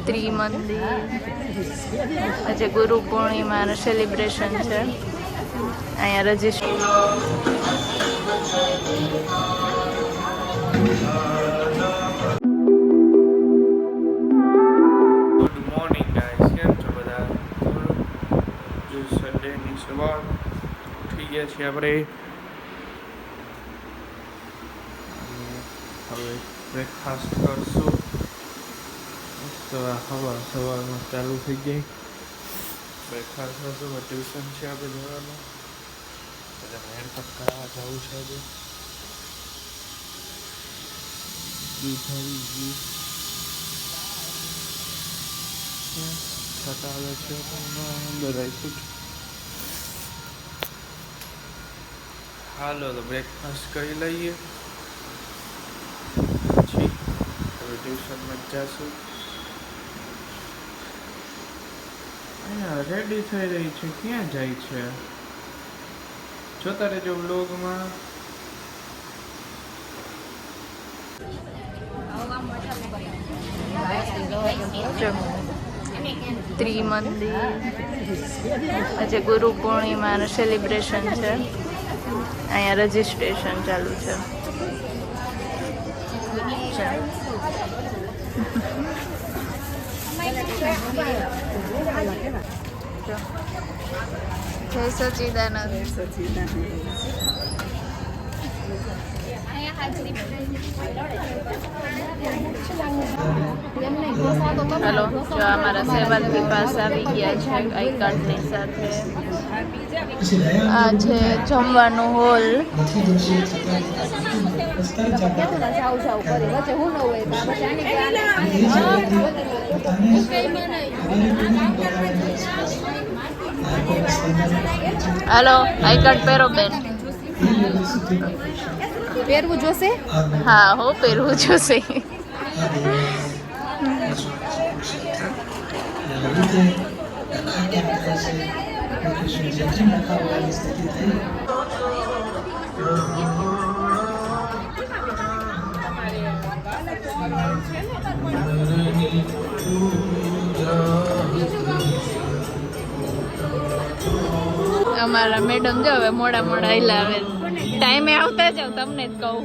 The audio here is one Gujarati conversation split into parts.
ત્રિમંદિર. આજે ગુરુ પૂર્ણિમાનું સેલિબ્રેશન છે. અહીંયા રજીસ્ટર. ગુડ મોર્નિંગ ગાઈસ, કેમ છો બધા? જો સન્ડેની સવાર ઉઠી ગયા છીએ આપણે. હવે બ્રેકફાસ્ટ કરશું. સવારમાં ચાલુ થઈ ગઈ. બ્રેકફાસ્ટ કરશું. ટ્યુશન છે આપણે જવાનું. બધા હેરકટ કરાવવા જવું છે આજે. દૂધ આવી ગયું. છતાં આવે છે અંદર રાખ્યું છે. હાલો તો બ્રેકફાસ્ટ કરી લઈએ, પછી હવે ટ્યુશનમાં જઈશું. અહીંયા રેડી થઈ રહી છે. ક્યાં જાય છે? જોતા રહેજો વ્લોગમાં. ત્રિમંદિર. આજે ગુરુ પૂર્ણિમાનું સેલિબ્રેશન છે. અહીંયા રજીસ્ટ્રેશન ચાલુ છે. જય સચિદાનંદ. હેલો, જો અમારા સેવાથી પાસ આવી ગયા છે આઈ કાર્ડની સાથે. આ છે જમવાનું હોલ. હાલો, આઈ કાર્ડ પહેરો બેન. પહેરવું જોશે? હા હો, પહેરવું જોશે. અમારા મેડમ જો હવે મોડા આવેલા આવે. ટાઈમે આવતા જાવ, તમને જ કહું.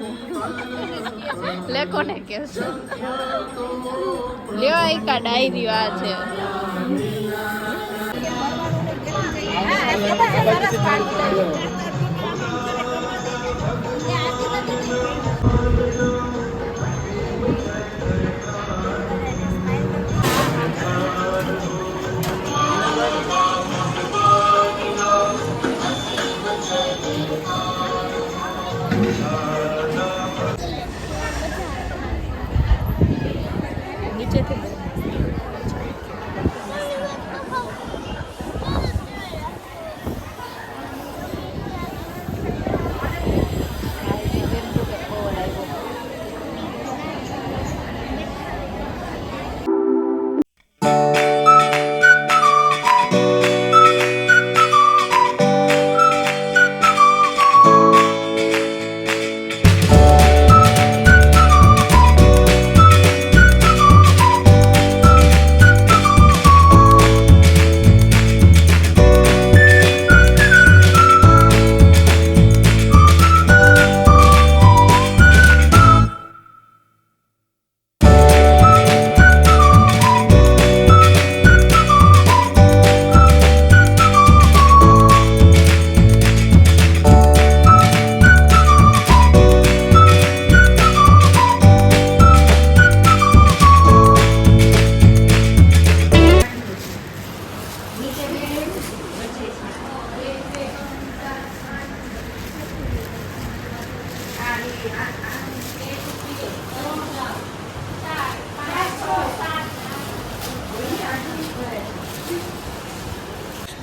લેખો ને કેશો લ્યો એકા ડાયરી આ છે.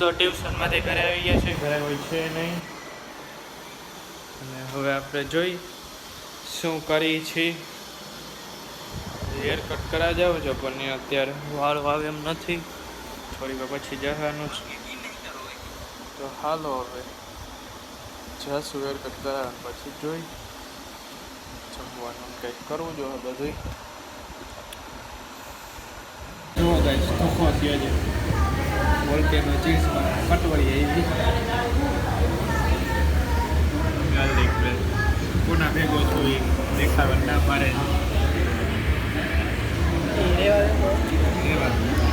તો ટ્યુશનમાંથી ઘરે આવી ગયા છે. ઘરે કોઈ છે નહીં. અને હવે આપણે જોઈ શું કરી છીએ. હેર કટ કરા જાવ છો, પણ અત્યારે વાળ વાવે એમ નથી. થોડી વાર પછી જવાનું છે. તો હાલો હવે જશું હેર કટ કરાવવાનું, પછી જોઈ જમવાનું કંઈક કરવું જોઈએ બધું. ગાઈસ તોખો થયો છે વોલ્કેનો ચીઝમાં કટવળી આવી ગાર્લિક બ્રેડ કોના ભેગો છું એ દેખાવે ના મારે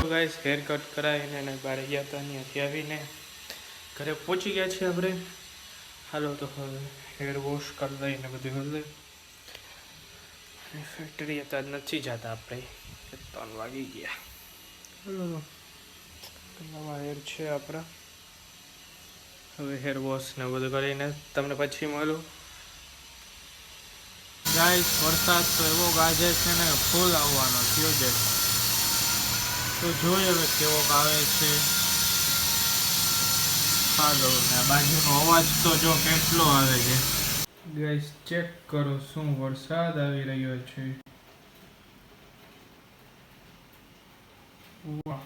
ગાઈસ હેર કટ કરાવીને એને બહાર ગયા હતા ત્યાંથી આવીને ઘરે પહોંચી ગયા છીએ આપણે હાલો તો હવે હેર વોશ કરી લઈને બધું કરી લઈએ ફેક્ટરી હતા નથી જતા આપણે 3 વાગી ગયા હાલો નવા હેર છે આપણા હવે હેર વોશ ને બધું કરીને તમને પછી મળું ગાઈસ વરસાદ તો એવો ગાજે છે ને ફૂલ આવવાનો થયો છે તો જોઈએ હવે કેવો આવે છે હાલો ને બાજુનો અવાજ તો જો કેટલો આવે છે ગાઈસ ચેક કરો શું વરસાદ આવી રહ્યો છે વાહ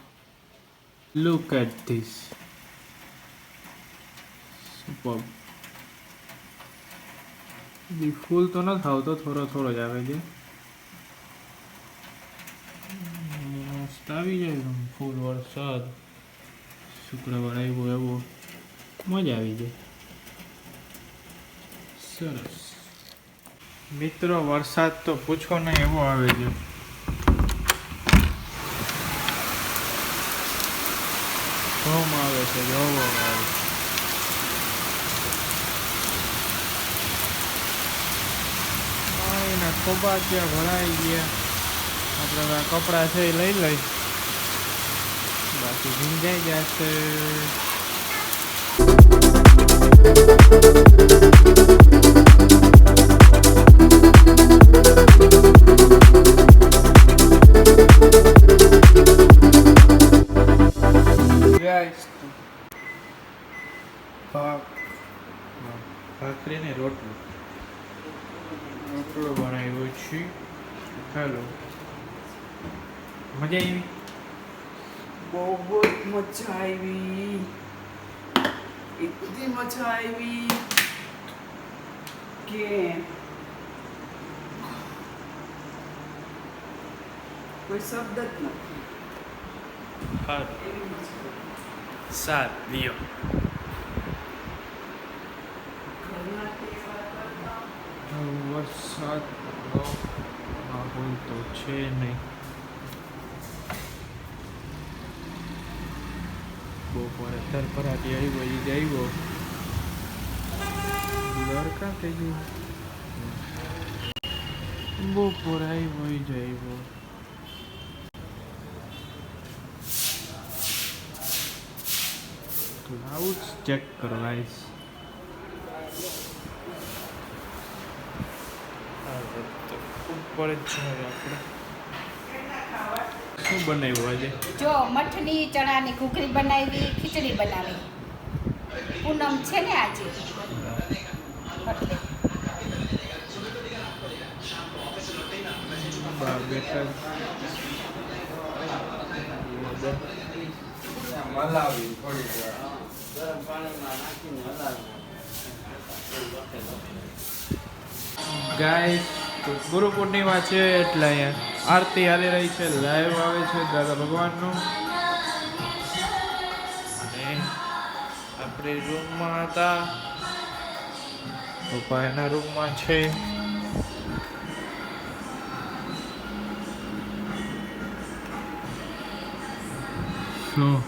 લુક એટ ધીસ સુપર ફૂલ તો નથી આવતો થોડો થોડો જ આવે છે મસ્ત આવી જાય ફૂલ વરસાદ શુક્રવાર આવ્યો એવો મજા આવી જાય સરસ મિત્રો વરસાદ તો પૂછો નહીં એવો આવે છે ધોમ આવે છે જોવો આવે એના ખોબા ત્યાં ભરાઈ ગયા આપણે હવે કપડાં છે એ લઈ લઈ બાકી ભીંજાઈ જશે ભાખરીને રોટલો બનાવ્યો છે હેલો મજા આવી બહુ જ મજા આવી એટલી મજા આવી કે કોઈ શબ્દ જ નથી સારું એવી મજા સાત લિયો ઘરના તહેવાર કરતા વરસાદ માહોલ તો છે નહીં બપોરે તરફરાટી આવ્યો એ જ આવ્યો લડકા થઈ ગયું બપોરે આવ્યો એ જ આવ્યો ક્લાઉડ્સ ચેક કરો ગાઈસ ઉપર જ છે આપણે શું બનાવ્યું આજે જો મઠની ચણાની ઘૂઘરી બનાવી ખીચડી બનાવી પૂનમ છે ને આજે એટલે બા બેટા મલાવી થોડી ગરમ પાણીમાં નાખીને હલાવી ગાઈસ તો ગુરુ પૂર્ણિમા છે એટલે અહીંયા આરતી હાલી રહી છે લાઈવ આવે છે દાદા ભગવાનનું અને આપણે રૂમમાં હતા પપ્પા એના રૂમમાં છે શું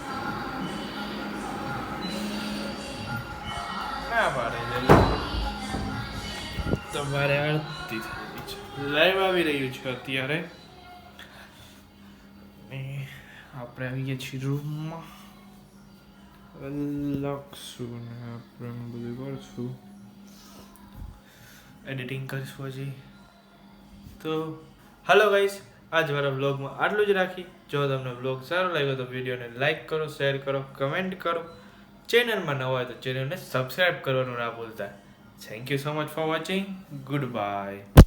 ના પાડે છે તમારે આરતી થઈ રહી છે લાઈવ આવી રહ્યું છે અત્યારે અને આપણે આવી ગયા છીએ રૂમમાં લખશું ને આપણે બધું કરશું એડિટિંગ કરીશું હજી તો હાલો ગાઈસ આજ મારા બ્લોગમાં આટલું જ રાખી જો તમને બ્લોગ સારો લાગ્યો તો વિડીયોને લાઈક કરો શેર કરો કમેન્ટ કરો ચેનલમાં નવા હોય તો ચેનલને સબસ્ક્રાઈબ કરવાનું ના ભૂલતા thank you so much for watching good bye